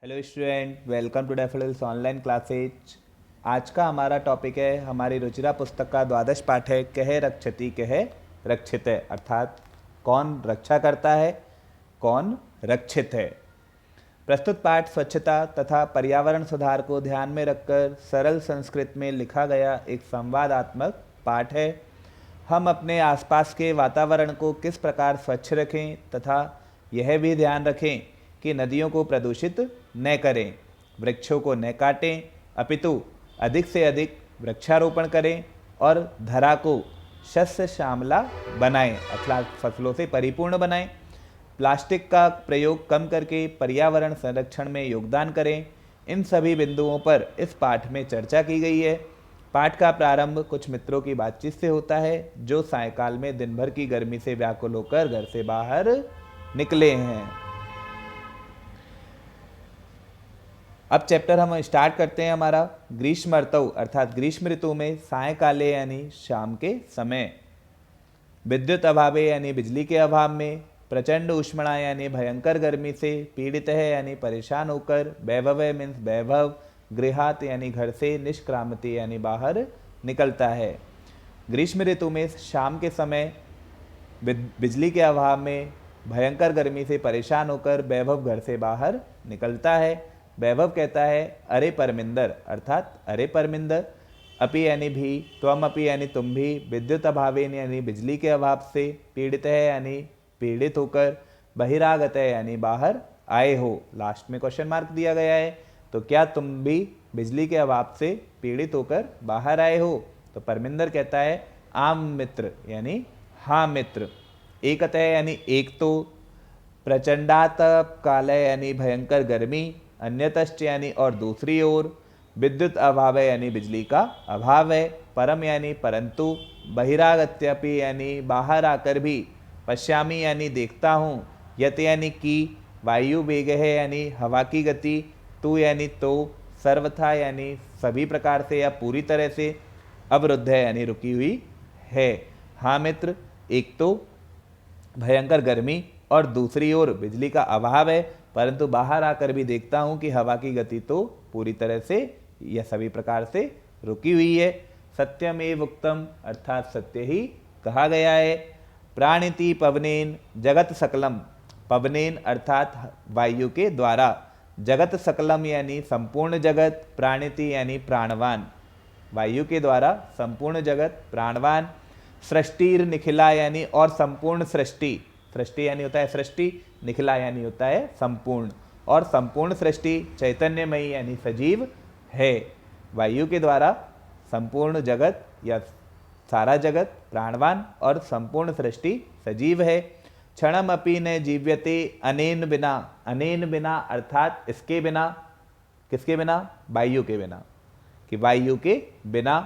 Hello student, welcome to Daffodils online classes. आज का हमारा टॉपिक है, हमारी रुचिरा पुस्तक का द्वादश पाठ है, कह रक्षति कह रक्षित है, अर्थात कौन रक्षा करता है, कौन रक्षित है। प्रस्तुत पाठ स्वच्छता तथा पर्यावरण सुधार को ध्यान में रखकर सरल संस्कृत में लिखा गया एक संवादात्मक पाठ है। हम अपने आसपास के वातावरण को किस प्रकार स्वच्छ रखें तथा यह भी ध्यान रखें कि नदियों को प्रदूषित न करें, वृक्षों को न काटें, अपितु अधिक से अधिक वृक्षारोपण करें और धरा को शस्य श्यामला बनाएं, अर्थात फसलों से परिपूर्ण बनाएं। प्लास्टिक का प्रयोग कम करके पर्यावरण संरक्षण में योगदान करें। इन सभी बिंदुओं पर इस पाठ में चर्चा की गई है। पाठ का प्रारंभ कुछ मित्रों की बातचीत से होता है जो सायंकाल में दिन भर की गर्मी से व्याकुल होकर घर से बाहर निकले हैं। अब चैप्टर हम स्टार्ट करते हैं हमारा। ग्रीष्म ऋतु अर्थात ग्रीष्म ऋतु में सायंकाले यानी शाम के समय, विद्युत अभावे यानी बिजली के अभाव में, प्रचंड उष्मणा यानी भयंकर गर्मी से पीड़ित है यानी परेशान होकर, वैभव मीन्स वैभव, गृहात यानी घर से, निष्क्रामति यानी बाहर निकलता है। ग्रीष्म ऋतु में शाम के समय बिजली के अभाव में भयंकर गर्मी से परेशान होकर वैभव घर से बाहर निकलता है। वैभव कहता है अरे परमिंदर, अर्थात अरे परमिंदर, अपि यानी भी, त्वम अपि यानी तुम भी, विद्युत अभावेन यानी बिजली के अभाव से, पीड़ित है यानी पीड़ित होकर, बहिरागत है यानी बाहर आए हो। लास्ट में क्वेश्चन मार्क दिया गया है, तो क्या तुम भी बिजली के अभाव से पीड़ित होकर बाहर आए हो? तो परमिंदर कहता है आम मित्र यानी हाँ मित्र, एकत है यानी एक तो, प्रचंडातप कालय यानी भयंकर गर्मी, अन्यतश्च यानी और दूसरी ओर, विद्युत अभाव है यानी बिजली का अभाव है, परम यानी परंतु, बहिरागत्यपि यानी बाहर आकर भी, पश्यामी यानी देखता हूँ, यत यानी कि, वायु वेग है यानी हवा की गति, तू यानी तो, सर्वथा यानी सभी प्रकार से या पूरी तरह से, अवरुद्ध है यानी रुकी हुई है। हाँ मित्र, एक तो भयंकर गर्मी और दूसरी ओर बिजली का अभाव है, परंतु बाहर आकर भी देखता हूं कि हवा की गति तो पूरी तरह से या सभी प्रकार से रुकी हुई है। सत्यमेव उक्तम, अर्थात सत्य ही कहा गया है। प्राणिति पवनेन जगत सकलम, पवनेन अर्थात वायु के द्वारा, जगत सकलम यानी संपूर्ण जगत, प्राणिति यानी प्राणवान, वायु के द्वारा संपूर्ण जगत प्राणवान, सृष्टिर निखिला यानी और संपूर्ण सृष्टि, सृष्टि यानी होता है सृष्टि, निखिला यानी होता है संपूर्ण, और संपूर्ण सृष्टि चैतन्यमयी यानी सजीव है। वायु के द्वारा संपूर्ण जगत या सारा जगत प्राणवान और संपूर्ण सृष्टि सजीव है। क्षणम अपि न जीव्यते अनेन बिना, अनेन बिना अर्थात इसके बिना, किसके बिना? वायु के बिना, कि वायु के बिना।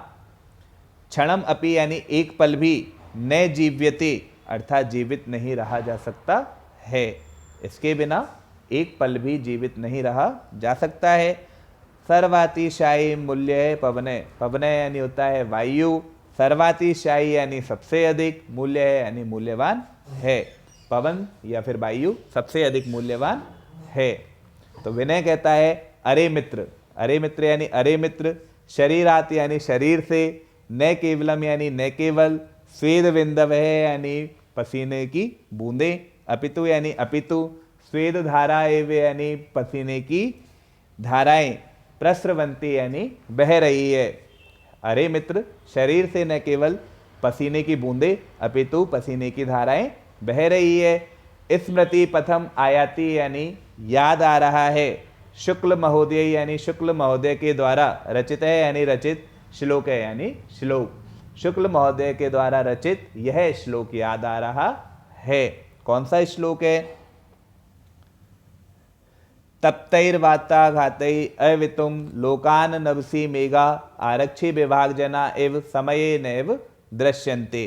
क्षणम अपि यानी एक पल भी, न जीव्यते अर्थात जीवित नहीं रहा जा सकता है, इसके बिना एक पल भी जीवित नहीं रहा जा सकता है। सर्वातिशायी मूल्य है पवने, पवने यानी होता है वायु, सर्वातिशायी यानी सबसे अधिक, मूल्य है यानी मूल्यवान है। पवन या फिर वायु सबसे अधिक मूल्यवान है। तो विनय कहता है अरे मित्र, अरे मित्र यानी अरे मित्र, शरीरात यानी शरीर से, न केवलम यानी न केवल, स्वेद बिंदव है यानी पसीने की बूंदे, अपितु यानी अपितु, स्वेद धारा एव यानी पसीने की धाराएं, प्रस्रवंती यानी बह रही है। अरे मित्र, शरीर से न केवल पसीने की बूंदे अपितु पसीने की धाराएं बह रही है। स्मृति पथम आयाति यानी याद आ रहा है। शुक्ल महोदय यानी शुक्ल महोदय के द्वारा रचित है यानी रचित, श्लोक है यानी श्लोक, शुक्ल महोदय के द्वारा रचित यह श्लोक याद आ रहा है। कौन सा श्लोक है? तप्तैर्वाताघातै अवितुम लोकान नभसि मेघा आरक्षी विभाग जना एव समये नैव दृश्यन्ते।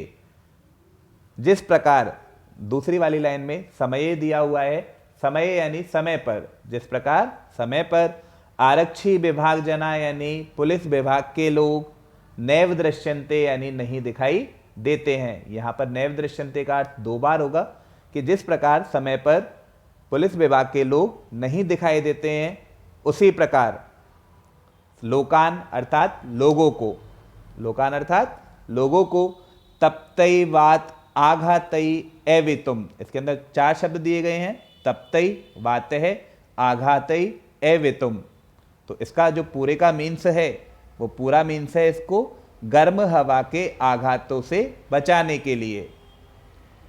जिस प्रकार, दूसरी वाली लाइन में समय दिया हुआ है, समय यानी समय पर, जिस प्रकार समय पर, आरक्षी विभाग जना यानी पुलिस विभाग के लोग, नैव दृश्यन्ते यानी नहीं दिखाई देते हैं। यहाँ पर नैव दृश्यन्ते का अर्थ दो बार होगा कि जिस प्रकार समय पर पुलिस विभाग के लोग नहीं दिखाई देते हैं, उसी प्रकार लोकान अर्थात लोगों को, लोकान अर्थात लोगों को, तप्तई वात आघातई एवितुम, इसके अंदर 4 शब्द दिए गए हैं, तप्तई वात है, आघातई एवितुम। तो इसका जो पूरे का मीन्स है वो पूरा मीन्स है इसको गर्म हवा के आघातों से बचाने के लिए,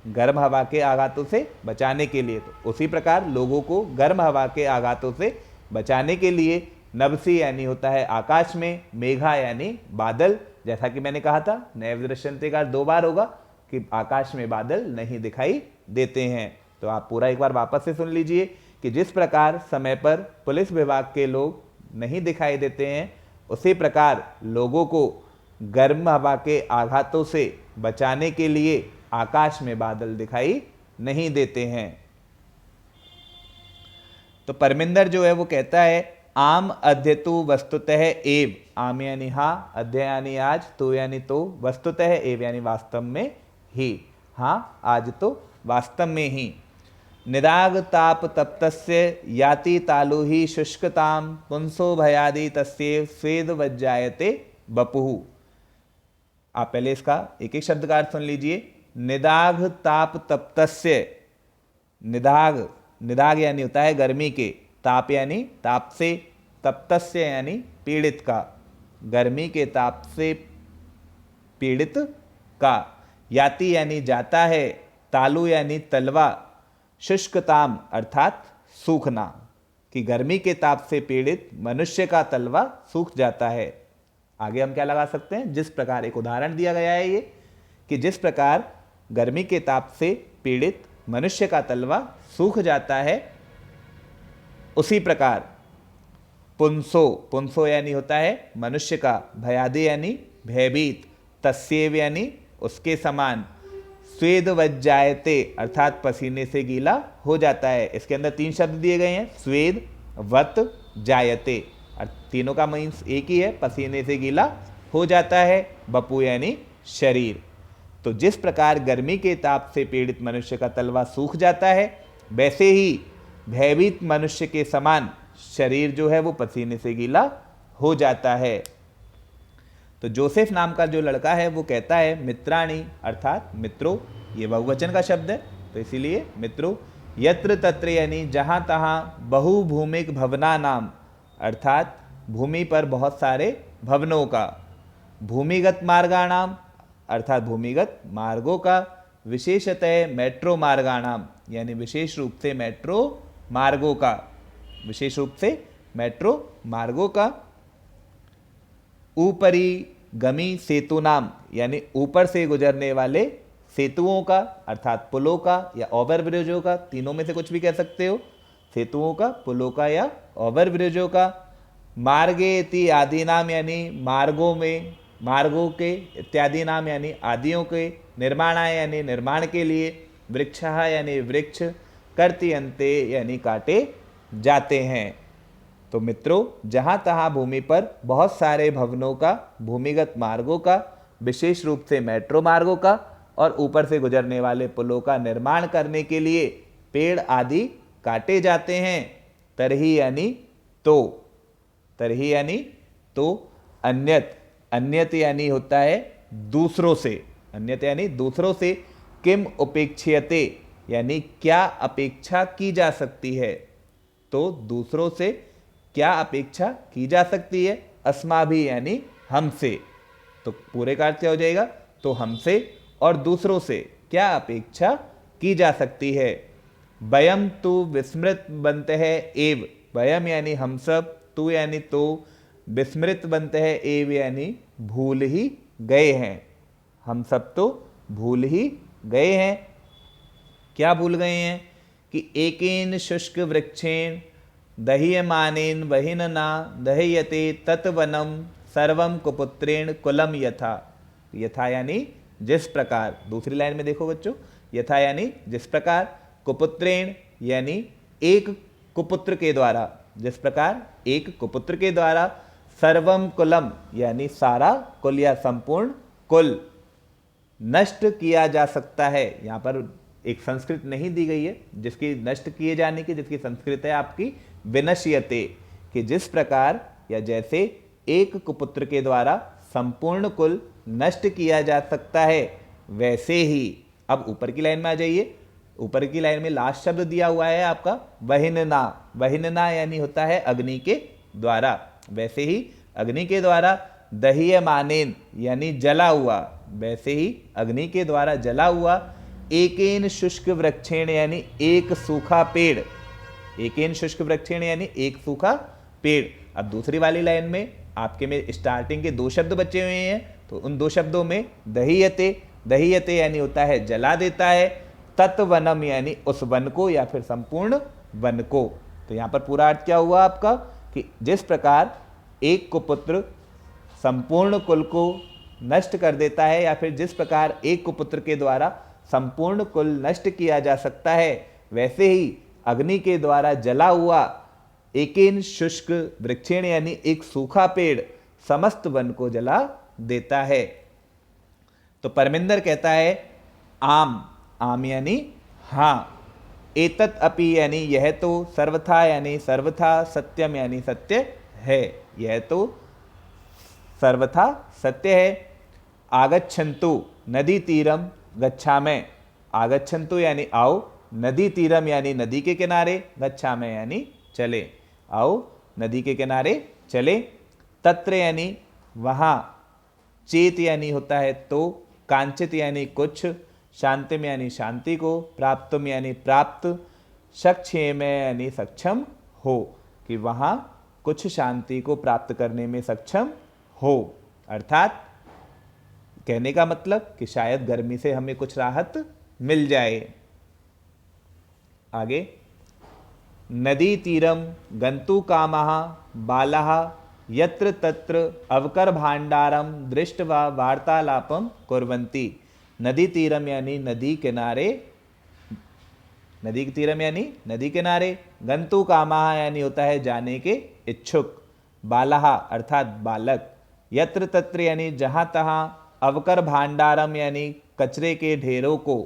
गर्म हवा के आघातों से बचाने के लिए। तो उसी प्रकार लोगों को गर्म हवा के आघातों से बचाने के लिए नभसी यानी होता है आकाश में, मेघा यानी बादल, जैसा कि मैंने कहा था नैव दृश्यन्ते का 2 बार होगा कि आकाश में बादल नहीं दिखाई देते हैं। तो आप पूरा एक बार वापस से सुन लीजिए कि जिस प्रकार समय पर पुलिस विभाग के लोग नहीं दिखाई देते हैं, उसी प्रकार लोगों को गर्म हवा के आघातों से बचाने के लिए आकाश में बादल दिखाई नहीं देते हैं। तो परमिंदर जो है वो कहता है आम अध्यतु वस्तुतः एव, आम यानी हाँ, अध्य यानी आज, तो यानी तो, वस्तुतः एव यानी वास्तव में ही, हाँ आज तो वास्तव में ही। निराग ताप तप्तस्य याति तालु ही शुष्कताम पुंसो भयादि तस्ये स्वेद वज्जायते बपुहु। आप पहले इसका एक एक शब्द का अर्थ सुन लीजिए। निदाघ ताप तप्तस्य, निदाघ, निदाघ यानी होता है गर्मी के, ताप यानी ताप से, तप्तस्य यानी पीड़ित का, गर्मी के ताप से पीड़ित का, याति यानी जाता है, तालु यानी तलवा, शुष्कताम अर्थात सूखना, कि गर्मी के ताप से पीड़ित मनुष्य का तलवा सूख जाता है। आगे हम क्या लगा सकते हैं, जिस प्रकार एक उदाहरण दिया गया है ये कि जिस प्रकार गर्मी के ताप से पीड़ित मनुष्य का तलवा सूख जाता है, उसी प्रकार पुंसो, पुंसो यानी होता है मनुष्य का, भयादि यानी भयभीत, तस्येव यानी उसके समान, स्वेद वज्जायते अर्थात पसीने से गीला हो जाता है। इसके अंदर 3 शब्द दिए गए हैं, स्वेद वत जायते, तीनों का मीन्स एक ही है, पसीने से गीला हो जाता है, बपू यानी शरीर। तो जिस प्रकार गर्मी के ताप से पीड़ित मनुष्य का तलवा सूख जाता है, वैसे ही भयभीत मनुष्य के समान शरीर जो है वो पसीने से गीला हो जाता है। तो जोसेफ नाम का जो लड़का है वो कहता है मित्राणी अर्थात मित्रों, ये बहुवचन का शब्द है तो इसीलिए मित्रों, यत्र तत्र यानी जहाँ तहाँ बहुभूमिक भवना नाम अर्थात भूमि पर बहुत सारे भवनों का, भूमिगत मार्गाणाम अर्थात भूमिगत मार्गों का, विशेषतः मेट्रो मार्गाणाम यानी विशेष रूप से मेट्रो मार्गों का, विशेष रूप से मेट्रो मार्गों का, ऊपरी गमी सेतु नाम यानी ऊपर से गुजरने वाले सेतुओं का अर्थात पुलों का या ओवरब्रिजों का, तीनों में से कुछ भी कह सकते हो, सेतुओं का, पुलों का या ओवरब्रिजों का, मार्गे इति आदि नाम यानी मार्गों में, मार्गों के, इत्यादि नाम यानी आदियों के, निर्माणाय यानी निर्माण के लिए, वृक्षः यानी वृक्ष, कर्तयन्ते यानी काटे जाते हैं। तो मित्रों, जहाँ तहाँ भूमि पर बहुत सारे भवनों का, भूमिगत मार्गों का, विशेष रूप से मेट्रो मार्गों का और ऊपर से गुजरने वाले पुलों का निर्माण करने के लिए पेड़ आदि काटे जाते हैं। तरही यानी तो, तरही यानी तो, अन्यत, अन्यत यानी होता है दूसरों से, अन्यत यानी दूसरों से, किम उपेक्षियते यानी क्या अपेक्षा की जा सकती है, तो दूसरों से क्या अपेक्षा की जा सकती है, अस्माभि यानी हमसे, तो पूरे का अर्थ क्या हो जाएगा, तो हमसे और दूसरों से क्या अपेक्षा की जा सकती है। वयम तु विस्मृत बनते हैं एव, वयम यानी हम सब, तू यानी तो, विस्मृत बनते हैं एव यानी भूल ही गए हैं, हम सब तो भूल ही गए हैं। क्या भूल गए हैं कि एकेन शुष्क वृक्षेण दह्यमानेन वहिन ना दह्यते तत्वनम सर्वम कुपुत्रेण कुलम यथा, यथा यानी जिस प्रकार, दूसरी लाइन में देखो बच्चों, यथा यानी जिस प्रकार, कुपुत्रेण यानी एक कुपुत्र के द्वारा, जिस प्रकार एक कुपुत्र के द्वारा, सर्वम कुलम यानी सारा कुल या संपूर्ण कुल नष्ट किया जा सकता है। यहाँ पर एक संस्कृत नहीं दी गई है जिसकी नष्ट किए जाने की, जिसकी संस्कृत है आपकी विनश्यते, कि जिस प्रकार या जैसे एक कुपुत्र के द्वारा संपूर्ण कुल नष्ट किया जा सकता है, वैसे ही। अब ऊपर की लाइन में आ जाइए। ऊपर की लाइन में लास्ट शब्द दिया हुआ है आपका वहिनना। वहिनना यानी होता है अग्नि के द्वारा। वैसे ही अग्नि के द्वारा दह्यमानेन यानी जला हुआ, वैसे ही अग्नि के द्वारा जला हुआ एकेन शुष्क वृक्षेण यानी एक सूखा पेड़। एकेन शुष्क वृक्षेण यानी एक सूखा पेड़। अब दूसरी वाली लाइन में आपके में स्टार्टिंग के दो शब्द बचे हुए हैं, तो उन दो शब्दों में दहीयते, दहीयते यानी होता है जला देता है, तत्वनम यानी उस वन को या फिर संपूर्ण वन को। तो यहाँ पर पूरा अर्थ क्या हुआ आपका कि जिस प्रकार एक कुपुत्र संपूर्ण कुल को नष्ट कर देता है, या फिर जिस प्रकार एक कुपुत्र के द्वारा संपूर्ण कुल नष्ट किया जा सकता है, वैसे ही अग्नि के द्वारा जला हुआ एकेन शुष्क वृक्षेण यानी एक सूखा पेड़ समस्त वन को जला देता है। तो परमिंदर कहता है आम, आम यानी हाँ, एतत् अपि यानी यह तो, सर्वथा यानी सर्वथा, सत्यम यानी सत्य है, यह तो सर्वथा सत्य है। आगच्छन्तु नदी तीरम गच्छामि, आगच्छन्तु यानी आओ, नदी तीरम यानी नदी के किनारे, गच्छामि यानी चले, आओ नदी के किनारे चले। तत्र यानी वहाँ, चेत यानी होता है तो, कांचित यानी कुछ, शांतिम यानी शांति को, प्राप्तम यानी प्राप्त, सक्षेम यानी सक्षम हो, कि वहाँ कुछ शांति को प्राप्त करने में सक्षम हो। अर्थात कहने का मतलब कि शायद गर्मी से हमें कुछ राहत मिल जाए। आगे, नदी तीरम गंतु कामः बालः यत्र तत्र अवकर भांडारम दृष्ट्वा वार्तालापम कुर्वन्ति। नदी तीरम यानी नदी किनारे, नदी तीरम यानी नदी किनारे, गंतु कामः यानी होता है जाने के इच्छुक, बालः अर्थात बालक, यत्र तत्र यानी जहाँ तहाँ, अवकर भांडारम यानी कचरे के ढेरों को,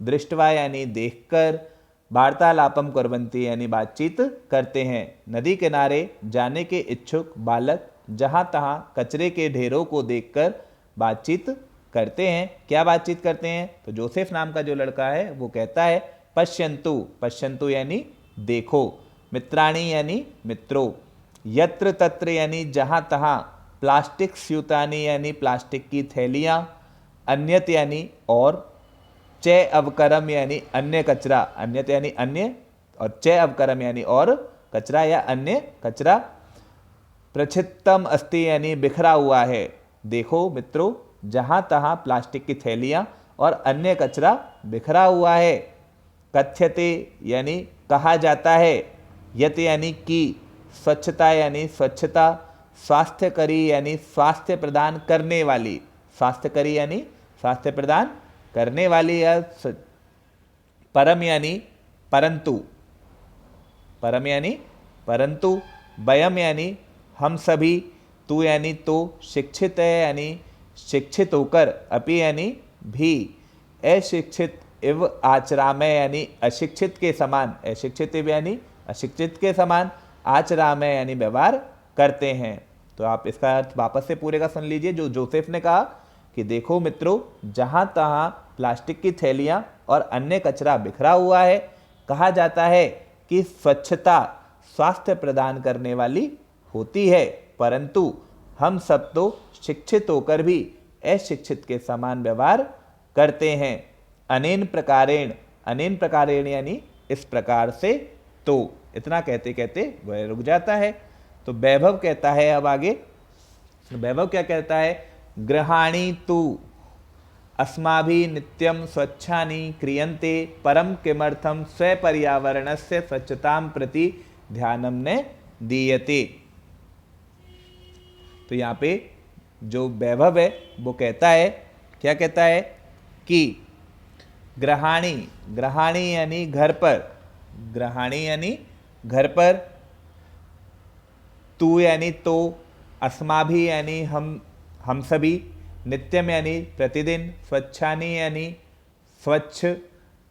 दृष्टवा यानी देखकर, वार्तालापम कुर्वन्ति यानी बातचीत करते हैं। नदी किनारे जाने के इच्छुक बालक जहाँ तहाँ कचरे के ढेरों को देखकर बातचीत करते हैं। क्या बातचीत करते हैं? तो जोसेफ नाम का जो लड़का है वो कहता है पश्यन्तु, पश्यन्तु यानी देखो, मित्राणी यानी मित्रों, यत्र तत्र यानी जहाँ तहाँ, प्लास्टिक स्यूतानी यानी प्लास्टिक की थैलियाँ, अन्यत यानी और, चय अवकरम यानी अन्य कचरा, अन्यत यानी अन्य, और चय अवकरम यानी और कचरा या अन्य कचरा, प्रक्षिप्तम अस्ति यानी बिखरा हुआ है। देखो मित्रों, जहाँ तहाँ प्लास्टिक की थैलियाँ और अन्य कचरा बिखरा हुआ है। कथ्यते यानी कहा जाता है, यत यानी की, स्वच्छता यानी स्वच्छता, स्वास्थ्यकरी यानी स्वास्थ्य प्रदान करने वाली, स्वास्थ्यकरी यानी स्वास्थ्य प्रदान करने वाली, या परम यानी परंतु, परम यानी परंतु, वयम यानी हम सभी, तू यानी तो, शिक्षित है यानी शिक्षित होकर, अपि यानी भी, अशिक्षित इव आचरामय यानी अशिक्षित के समान, अशिक्षित इव यानी अशिक्षित के समान, आचरामय यानी व्यवहार करते हैं। तो आप इसका अर्थ वापस से पूरे का सुन लीजिए। जो जोसेफ ने कहा कि देखो मित्रों, जहाँ तहाँ प्लास्टिक की थैलियाँ और अन्य कचरा बिखरा हुआ है, कहा जाता है कि स्वच्छता स्वास्थ्य प्रदान करने वाली होती है, परंतु हम सब तो शिक्षित होकर भी अशिक्षित के समान व्यवहार करते हैं। अनेन प्रकारेण, अनेन प्रकारेण यानी इस प्रकार से। तो इतना कहते कहते वह रुक जाता है। तो वैभव कहता है अब आगे, वैभव क्या कहता है, गृहाणि तु अस्माभि नित्यम स्वच्छानि क्रियन्ते परम किमर्थम स्वपर्यावरणस्य स्वच्छतां प्रति ध्यानम ने दीयते। तो यहाँ पे जो वैभव है वो कहता है, क्या कहता है कि गृहाणि, गृहाणि यानी घर पर, गृहाणि यानी घर पर, तू यानी तो, अस्माभि यानी हम सभी, नित्यम यानी प्रतिदिन, स्वच्छानि यानी स्वच्छ,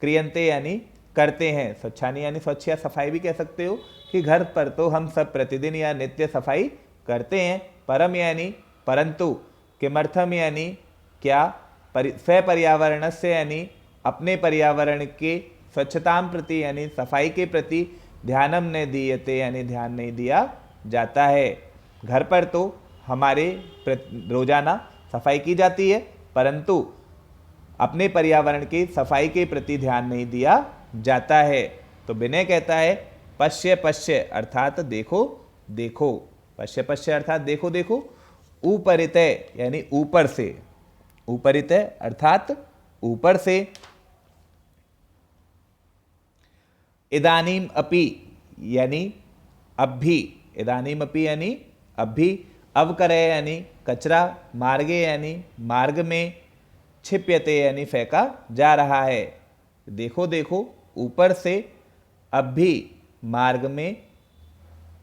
क्रियन्ते यानी करते हैं। स्वच्छानी यानी स्वच्छ या सफाई भी कह सकते हो कि घर पर तो हम सब प्रतिदिन या नित्य सफाई करते हैं। परम यानी परंतु, किमर्थम यानी क्या, स्वपर्यावरणस्य यानी अपने पर्यावरण के, स्वच्छताम प्रति यानी सफाई के प्रति, ध्यानम न दीयते यानी ध्यान नहीं दिया जाता है। घर पर तो हमारे रोजाना सफाई की जाती है, परंतु अपने पर्यावरण की सफाई के प्रति ध्यान नहीं दिया जाता है। तो विनय कहता है पश्य पश्य अर्थात देखो देखो, पश्य पश्य अर्थात देखो देखो, ऊपरितय यानी ऊपर से, ऊपरितय अर्थात ऊपर से, इदानीम अपि यानी अब भी, इदानीम अपि यानी अब भी, अवकरय यानी कचरा, मार्गे यानी मार्ग में, क्षिप्यते यानी फेंका जा रहा है। देखो देखो ऊपर से, अब भी मार्ग में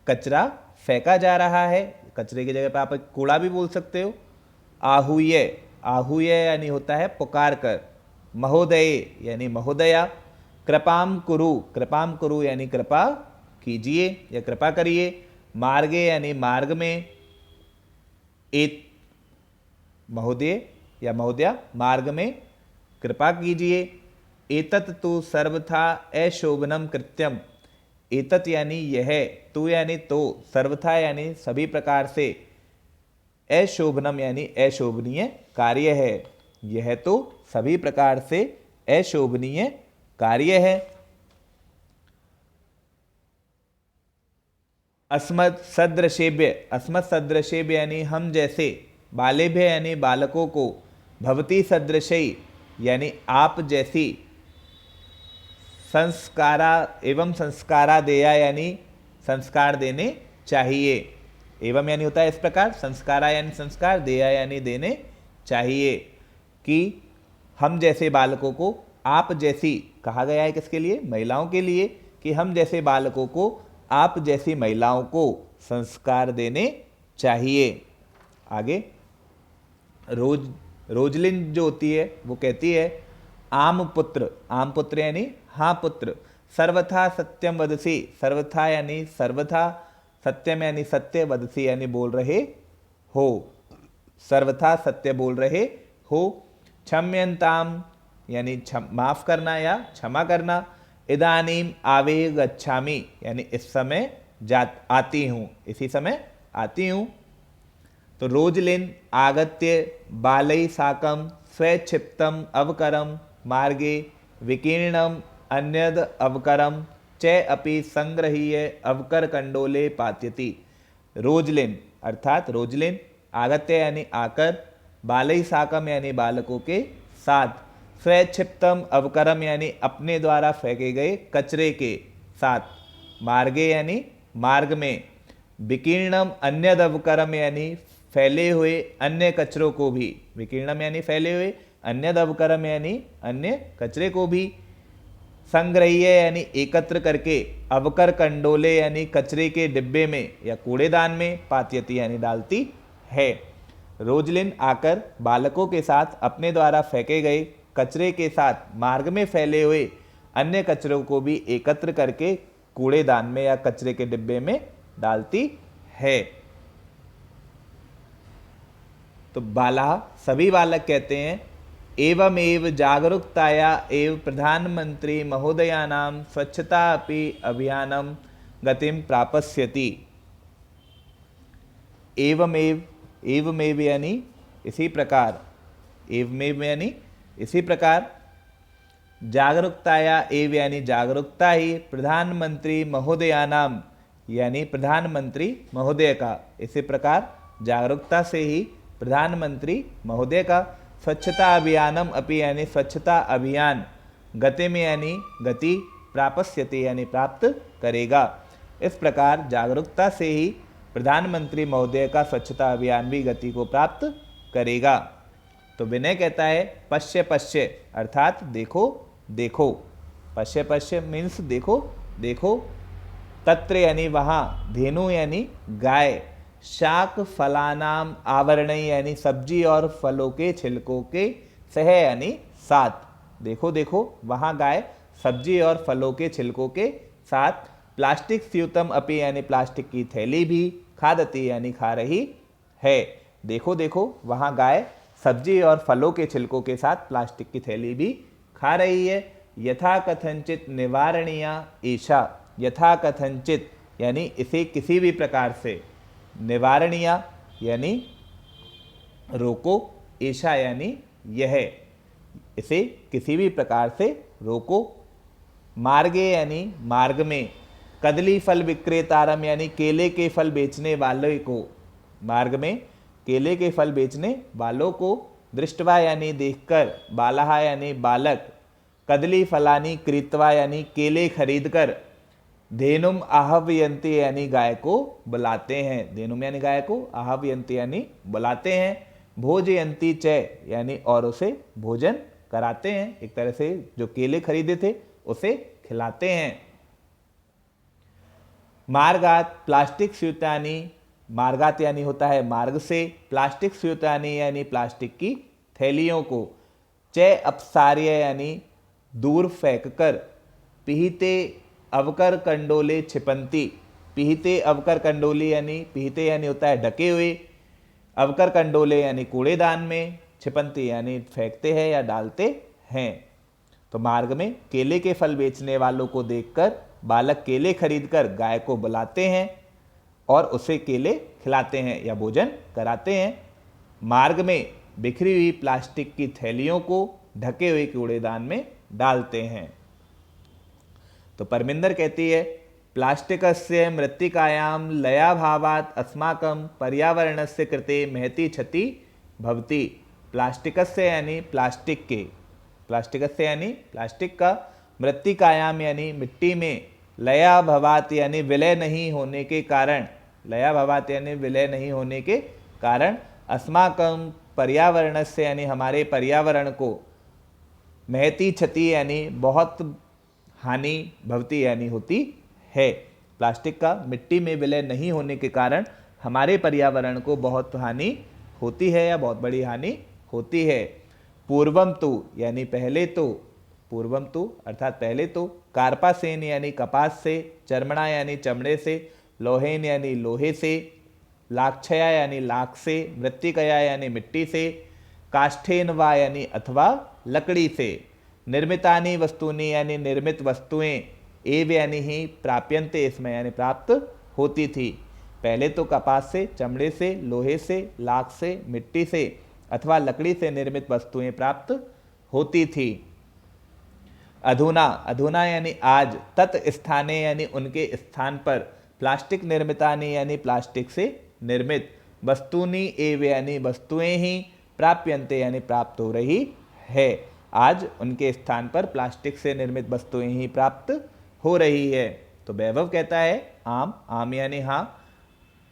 कचरा फेंका जा रहा है। कचरे की जगह पर आप कूड़ा भी बोल सकते हो। आहूय, आहूय यानी होता है पुकार कर। महोदय यानी महोदया। कृपाम कुरु, कृपाम कुरु यानी कृपा कीजिए या कृपा करिए। मार्गे यानी मार्ग में, एत महोदय या महोदया मार्ग में कृपा कीजिए। एतत् तु सर्वथा अशोभनम कृत्यम, एतत् यानी यह, तु यानी तो, सर्वथा यानी सभी प्रकार से, अशोभनम यानी अशोभनीय कार्य है। यह तो सभी प्रकार से अशोभनीय कार्य है। अस्मत् सदृशेभ्य, अस्मत् सदृशेभ्य यानी हम जैसे, बालेभ्य यानी बालकों को, भवती सदृशई यानी आप जैसी, संस्कारा एवं संस्कारा देया यानी संस्कार देने चाहिए। एवं यानी होता है इस प्रकार, संस्कारा यानी संस्कार, देया यानी देने चाहिए। कि हम जैसे बालकों को, आप जैसी कहा गया है किसके लिए, महिलाओं के लिए, कि हम जैसे बालकों को आप जैसी महिलाओं को संस्कार देने चाहिए। आगे रोजलिन जो होती है वो कहती है आम पुत्र, आम पुत्र यानी हाँ पुत्र, सर्वथा सत्यम वदसी, सर्वथा यानी सर्वथा, सत्यम यानी सत्य, वदसी यानी बोल रहे हो, सर्वथा सत्य बोल रहे हो। क्षम्यंताम यानी माफ करना या क्षमा करना। इदानीम आवे गच्छामि यानी इस समय आती हूँ, इसी समय आती हूँ। तो रोजलिन आगत्य बालै साकं स्वक्षिप्तम अवकरम मार्गे विकीर्णम अन्यद अवकरम च अपि संग्रहीय अवकर कंडोले पात्यति। रोजलिन अर्थात रोजलिन, आगत्य यानी आकर, बालै साकम यानी बालकों के साथ, स्वक्षिप्तम अवकरम यानी अपने द्वारा फेंके गए कचरे के साथ, मार्गे यानी मार्ग में, विकीर्णम अन्यद अवकरम यानी फैले हुए अन्य कचरों को भी, विकीर्णम यानी फैले हुए, अन्यद अवकरम यानी अन्य कचरे को भी, संग्रहीय यानी एकत्र करके, अवकर कंडोले यानी कचरे के डिब्बे में या कूड़ेदान में, पात्यति यानी डालती है। रोजलिन आकर बालकों के साथ अपने द्वारा फेंके गए कचरे के साथ मार्ग में फैले हुए अन्य कचरों को भी एकत्र करके कूड़ेदान में या कचरे के डिब्बे में डालती है। तो बाला सभी बालक कहते हैं एवमेव जागरूकताया एव प्रधानमंत्री महोदयानां स्वच्छता अपि अभियानम गतिम प्रापस्यति। एवमेव, एवमेव यानी इसी प्रकार, एवमेव यानी इसी प्रकार, जागरूकताया एव यानी जागरूकता ही, प्रधानमंत्री महोदयानाम यानी प्रधानमंत्री महोदय का, इसी प्रकार जागरूकता से ही प्रधानमंत्री महोदय का, स्वच्छता अभियानम अपि यानी स्वच्छता अभियान, गति में यानी गति, प्रापस्यति यानी प्राप्त करेगा। इस प्रकार जागरूकता से ही प्रधानमंत्री महोदय का स्वच्छता अभियान भी गति को प्राप्त करेगा। तो विनय कहता है पश्य पश्य अर्थात देखो देखो, पश्य पश्य मीन्स देखो देखो। तत्र यानी वहाँ, धेनु यानी गाय, शाक फलानाम आवरण यानी सब्जी और फलों के छिलकों के, सह यानी साथ, देखो देखो वहाँ गाय सब्जी और फलों के छिलकों के साथ प्लास्टिक स्यूतम अपी यानी प्लास्टिक की थैली भी खादती यानी खा रही है। देखो देखो वहाँ गाय सब्जी और फलों के छिलकों के साथ प्लास्टिक की थैली भी खा रही है। यथा कथनचित निवारणीया ईशा, यथा कथनचित यानी इसे किसी भी प्रकार से, निवारणीया यानी रोको, ईशा यानी यह, इसे किसी भी प्रकार से रोको। मार्गे यानी मार्ग में, कदली फल विक्रेतारम यानी केले के फल बेचने वाले को, मार्ग में केले के फल बेचने वालों को, दृष्टवा यानी देखकर, बालहा यानी बालक, कदली फलानी क्रीतवा यानी केले खरीदकर, धेनुम आहवयंती यानी गाय को बुलाते हैं, धेनुम यानी गाय को, आहवयंती यानी बुलाते हैं, भोजयंती चय यानी और उसे भोजन कराते हैं, एक तरह से जो केले खरीदे थे उसे खिलाते हैं। मार्गात प्लास्टिक स्यूतानी, मार्गात यानी होता है मार्ग से, प्लास्टिक स्यूतानी यानी प्लास्टिक की थैलियों को, चय अपसार्य यानी दूर फेंककर, पिहिते अवकर कंडोले छिपंती, पिहिते अवकर कंडोले यानी, पिहिते यानी होता है ढके हुए, अवकर कंडोले यानी कूड़ेदान में, छिपंती यानी फेंकते हैं या डालते हैं। तो मार्ग में केले के फल बेचने वालों को देखकर बालक केले खरीदकर गाय को बुलाते हैं और उसे केले खिलाते हैं या भोजन कराते हैं। मार्ग में बिखरी हुई प्लास्टिक की थैलियों को ढके हुए कूड़ेदान में डालते हैं। तो परमिंदर कहती है प्लास्टिकस्य मृत्तिकायां लयाभावात् अस्माकं पर्यावरणस्य कृते महती क्षति भवति। प्लास्टिकस्य यानी प्लास्टिक के, प्लास्टिकस्य यानी प्लास्टिक का, मृत्तिकायाम यानी मिट्टी में, लयाभावात् यानी विलय नहीं होने के कारण, लयाभावात् यानी विलय नहीं होने के कारण, अस्माकं पर्यावरणस्य यानी हमारे पर्यावरण को, महती क्षति यानी बहुत हानि, भवती यानी होती है। प्लास्टिक का मिट्टी में विलय नहीं होने के कारण हमारे पर्यावरण को बहुत हानि होती है या बहुत बड़ी हानि होती है। पूर्वम तो यानी पहले तो, पूर्वम तो अर्थात पहले तो, कार्पासेन यानी कपास से, चर्मणा यानी चमड़े से, लोहेन यानी लोहे से, लाक्षया यानी लाख से, मृत्तिकया यानी मिट्टी से, काष्ठेन वा यानी अथवा लकड़ी से, निर्मितानी वस्तुनि यानी निर्मित वस्तुएं, एव यानी ही प्राप्यन्ते इसमें यानी प्राप्त होती थी। पहले तो कपास से, चमड़े से, लोहे से, लाख से, मिट्टी से अथवा लकड़ी से निर्मित वस्तुएं प्राप्त होती थी। अधुना, अधुना यानी आज, तत् स्थाने यानी उनके स्थान पर, प्लास्टिक निर्मितानि यानी प्लास्टिक से निर्मित, वस्तुनि एव यानी वस्तुएं ही, प्राप्यन्ते यानी प्राप्त हो रही है। आज उनके स्थान पर प्लास्टिक से निर्मित वस्तुएं ही प्राप्त हो रही है। तो वैभव कहता है आम, आम यानी हाँ,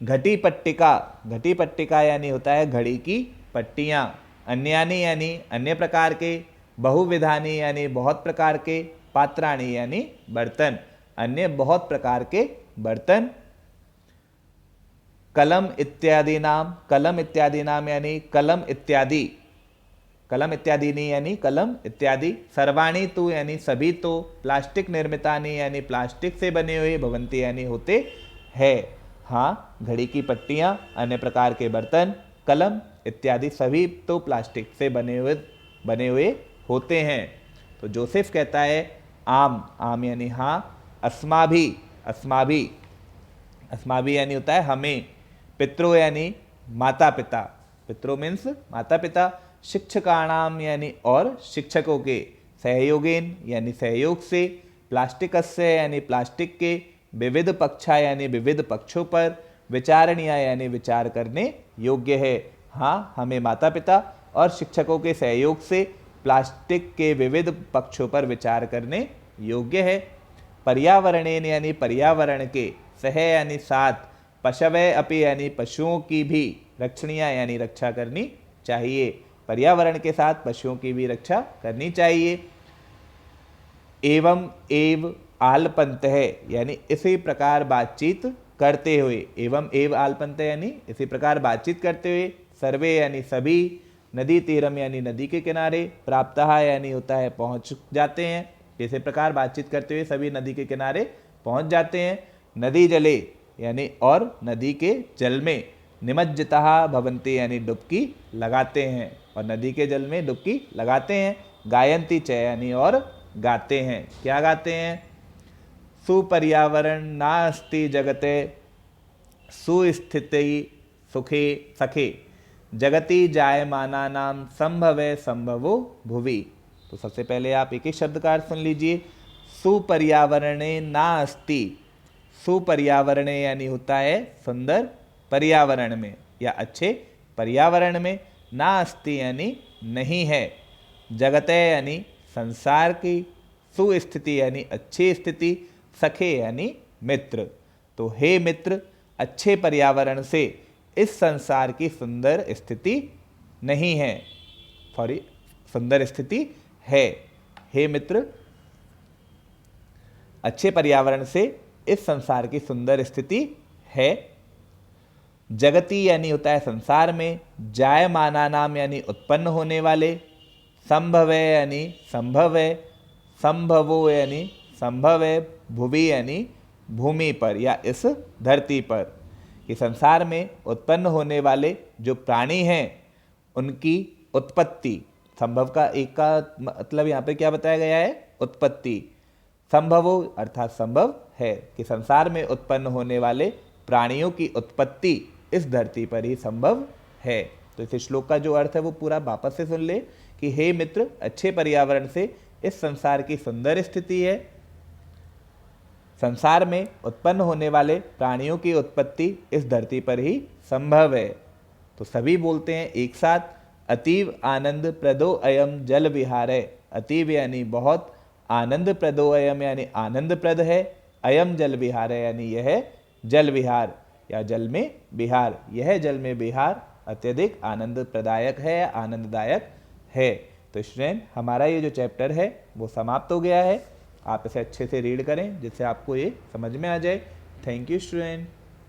घटी पट्टिका, घटी पट्टिका यानी होता है घड़ी की पट्टियाँ, अन्यानी यानी अन्य प्रकार के, बहुविधानी यानी बहुत प्रकार के, पात्राणी यानी बर्तन, अन्य बहुत प्रकार के बर्तन, कलम इत्यादि नाम, कलम इत्यादि नाम यानी कलम इत्यादि, कलम इत्यादि नहीं यानी कलम इत्यादि, सर्वाणी तो यानी सभी तो, प्लास्टिक निर्मितानी यानी प्लास्टिक से बने हुए, भवंती यानी होते हैं। हाँ, घड़ी की पट्टियाँ, अन्य प्रकार के बर्तन, कलम इत्यादि सभी तो प्लास्टिक से बने हुए होते हैं। तो जोसेफ कहता है आम, आम यानी हाँ, अस्माभि, अस्माभि, अस्माभि यानी होता है हमें, पितरो यानी माता पिता, पितरो मीन्स माता पिता, शिक्षकाणाम यानी और शिक्षकों के, सहयोगेन यानी सहयोग से, प्लास्टिकस्य यानी प्लास्टिक के, विविध पक्षा यानी विविध पक्षों पर, विचारणीय यानी विचार करने योग्य है। हाँ, हमें माता पिता और शिक्षकों के सहयोग से प्लास्टिक के विविध पक्षों पर विचार करने योग्य है। पर्यावरणेन यानी पर्यावरण के, सह यानी साथ, पशवय अपि यानी पशुओं की भी, रक्षणीय यानी रक्षा करनी चाहिए, पर्यावरण के साथ पशुओं की भी रक्षा करनी चाहिए। एवं एव आलपंत है यानी इसी प्रकार बातचीत करते हुए, एवं एव आलपंत यानी इसी प्रकार बातचीत करते हुए, सर्वे यानी सभी, नदी तीरम यानी नदी के किनारे, प्राप्तः यानी होता है पहुंच जाते हैं, इसी प्रकार बातचीत करते हुए सभी नदी के किनारे पहुंच जाते हैं। नदी जले यानी और नदी के जल में, निमज्जितः भवन्ति यानी डुबकी लगाते हैं और नदी के जल में डुबकी लगाते हैं। गायन्ति च यानी और गाते हैं। क्या गाते हैं? सुपर्यावरण नास्ति जगते सुस्थिति सुखे सखे जगति जायमानानां संभवे संभवो भुवि। तो सबसे पहले आप एक एक शब्द का अर्थ सुन लीजिए। सुपर्यावरणे नास्ति, सुपर्यावरणे यानी होता है सुंदर पर्यावरण में या अच्छे पर्यावरण में, नास्ति यानी नहीं है, जगते यानी संसार की, सुस्थिति यानी अच्छी स्थिति, सखे यानी मित्र। तो हे मित्र, अच्छे पर्यावरण से इस संसार की सुंदर स्थिति नहीं है, सॉरी सुंदर स्थिति है। हे मित्र, अच्छे पर्यावरण से इस संसार की सुंदर स्थिति है। जगति यानी होता है संसार में, जायमाना नाम यानी उत्पन्न होने वाले, संभव है यानी संभव है, संभवो यानी संभव है, भुवि यानी भूमि पर या इस धरती पर। कि संसार में उत्पन्न होने वाले जो प्राणी हैं उनकी उत्पत्ति, संभव का एक का मतलब यहाँ पे क्या बताया गया है? उत्पत्ति। संभवो अर्थात संभव है कि संसार में उत्पन्न होने वाले प्राणियों की उत्पत्ति इस धरती पर ही संभव है। तो इस श्लोक का जो अर्थ है वो पूरा वापस से सुन ले कि हे मित्र, अच्छे पर्यावरण से इस संसार की सुंदर स्थिति है, संसार में उत्पन्न होने वाले प्राणियों की उत्पत्ति इस धरती पर ही संभव है। तो सभी बोलते हैं एक साथ, अतीव आनंद प्रदो अयम जल विहार है। अतीव यानी बहुत, आनंद प्रदो अयम यानी आनंद प्रद है, अयम जल विहार है यानी यह जल विहार या जल में विहार, यह जल में विहार अत्यधिक आनंद प्रदायक है, आनंददायक है। तो स्टूडेंट, हमारा ये जो चैप्टर है वो समाप्त हो गया है। आप इसे अच्छे से रीड करें जिससे आपको ये समझ में आ जाए। Thank you student.